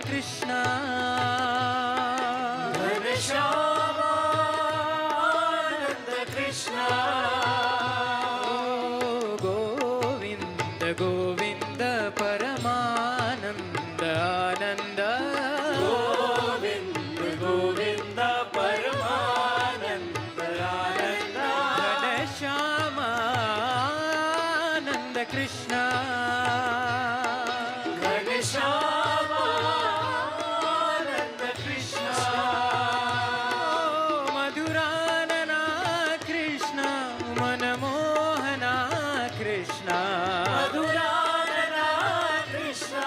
Krishna घनश्यामानंद Krishna Govind Govind परमानंद आनंद Govind Govind परमानंद आनंद घनश्यामानंद Krishna घनश्यामानंद Krishna मधुरानना Krishna मनमोहना Krishna मधुरानना Krishna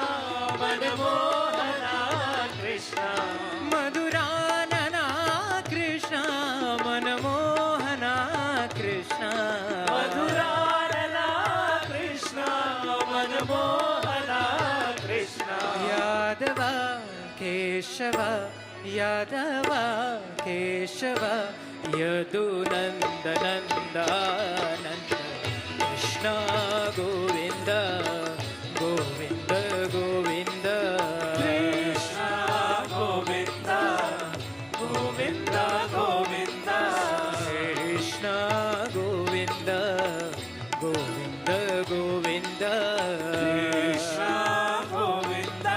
मनमोहना Krishna मधुरानना Krishna मनमोहना Krishna मधुरानना Krishna मनमोहना Krishna Yadav Keshav Yadav Keshav यदुनन्दनन्दानन्द Krishna Govind Govind Govind Krishna Govind Govind Govind Krishna Govind Govind Govind Krishna Govind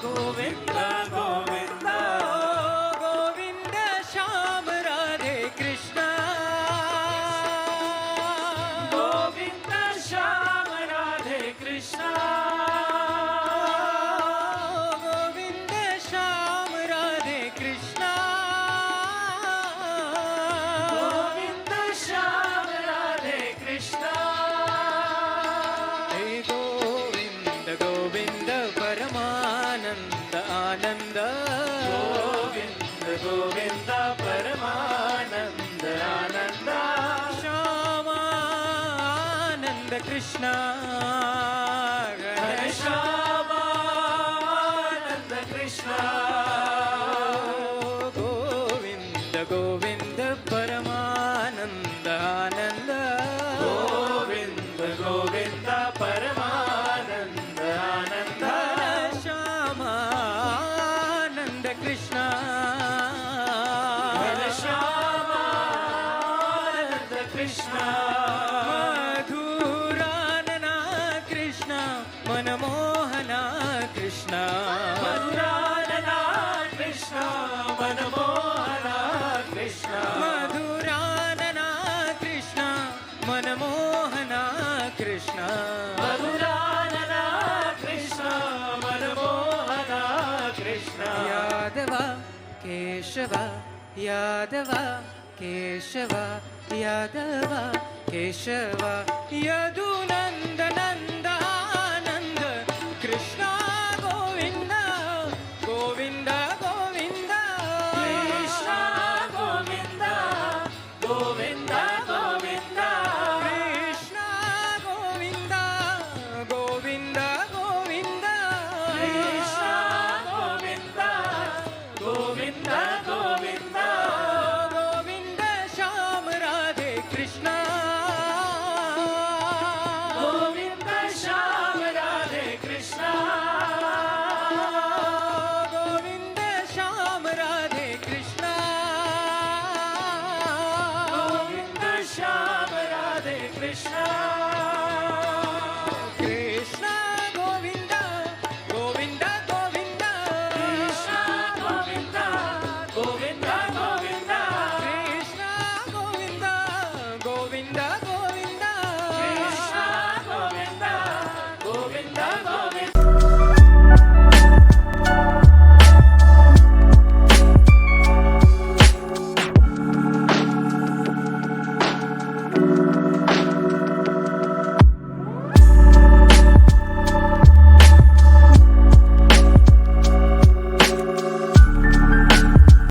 Govind Govind Govind Shyam Radhe Krishna Govind Shyam Radhe Krishna Govind Shyam Radhe Krishna Govind Shyam Radhe Krishna हे Govind Govind परमानन्द आनन्द Govind Govind परमानन्द आनन्द Shyamanand Krishna घनश्यामानन्द Krishna Govind Govind परमानन्द आनन्द Govind Govind परमानन्द आनन्द Shyamanand Krishna घनश्यामानन्द Krishna मधुरानना Krishna मनमोहना Krishna मधुरानना Krishna मनमोहना Krishna मधुरानना Krishna मनमोहना Krishna मधुरानना Krishna मनमोहना Krishna Yadav Keshav Yadav Keshav Yadav Keshav यदुनन्दनन्दानन्द Krishna Govind Govind Govind Krishna Govind Govind Govind Krishna Govind Govind Govind Krishna Govind Govind Govind Govind Shyam Radhe Krishna Govind Shyam Radhe Krishna Govind Shyam Radhe Krishna Govind Shyam Radhe Krishna